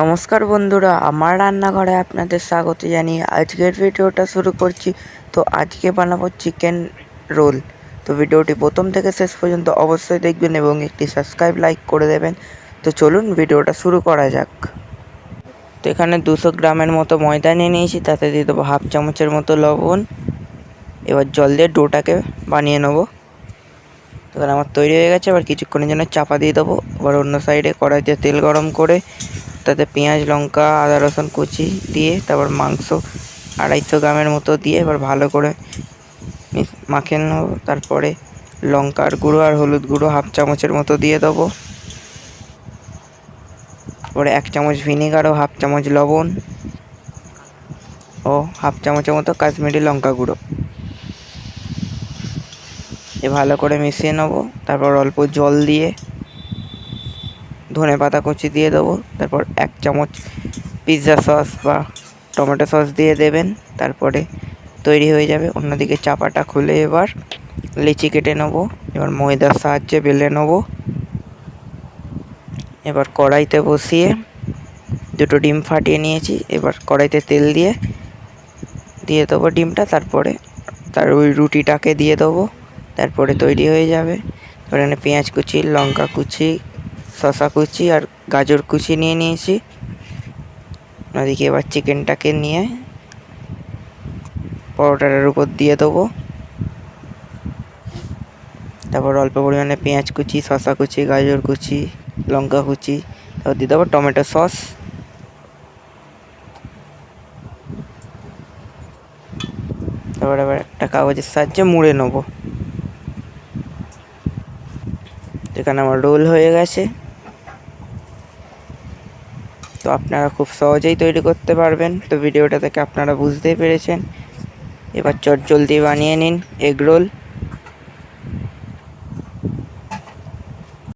নমস্কার বন্ধুরা, আমার রান্নাঘরে আপনাদের স্বাগত জানিয়ে আজকের ভিডিওটা শুরু করছি। তো আজকে বানাবো চিকেন রোল। তো ভিডিওটি প্রথম থেকে শেষ পর্যন্ত অবশ্যই দেখবেন এবং একটি সাবস্ক্রাইব লাইক করে দেবেন। তো চলুন ভিডিওটা শুরু করা যাক। তো এখানে 200 গ্রামের মতো ময়দা নিয়ে নিয়েছি, তাতে দিয়ে দেবো হাফ চামচের মতো লবণ। এবার জল দিয়ে ডোটাকে বানিয়ে নেবো। তো এখানে আমার তৈরি হয়ে গেছে। এবার কিছুক্ষণের জন্য চাপা দিয়ে দেবো। এবার অন্য সাইডে কড়াইতে তেল গরম করে তাতে পেঁয়াজ, লঙ্কা, আদা, রসুন কুচি দিয়ে তারপর মাংস 250 গ্রামের মতো দিয়ে এবার ভালো করে মাখিয়ে নেব। তারপরে লঙ্কার গুঁড়ো আর হলুদ গুঁড়ো হাফ চামচের মতো দিয়ে দেবো। তারপরে 1 চামচ ভিনিগার ও হাফ চামচ লবণ ও হাফ চামচের মতো কাশ্মীরি লঙ্কা গুঁড়ো ভালো করে মিশিয়ে নেব। তারপর অল্প জল দিয়ে ধনে পাতা কুচি দিয়ে দেবো। তারপর 1 চামচ পিৎজা সস বা টমেটো সস দিয়ে দেবেন। তারপরে তৈরি হয়ে যাবে। অন্যদিকে চাপাটা খুলে এবার লিচি কেটে নেব। এবার ময়দার সাহায্যে বেলে নেব। এবার কড়াইতে বসিয়ে 2টো ডিম ফাটিয়ে নিয়েছি। এবার কড়াইতে তেল দিয়ে দেবো ডিমটা। তারপরে ওই রুটিটাকে দিয়ে দেবো। তারপরে তৈরি হয়ে যাবে। এখানে পেঁয়াজ কুচি, লঙ্কা কুচি, শসা কুচি আর গাজর কুচি নিয়ে নিয়েছি। ওদিকে এবার চিকেনটাকে নিয়ে পরোটাটার উপর দিয়ে দেবো। তারপর অল্প পরিমাণে পেঁয়াজ কুচি, শসা কুচি, গাজর কুচি, লঙ্কা কুচি, তারপর দিয়ে দেবো টমেটো সস। তারপর এবার একটা কাগজের সাহায্যে মুড়ে নেবো। এখানে আমার রোল হয়ে গেছে। তো আপনারা খুব সহজেই তৈরি করতে পারবেন। তো ভিডিওটা থেকে আপনারা বুঝতেই পেরেছেন। এবার চটজলদি বানিয়ে নিন এগ রোল।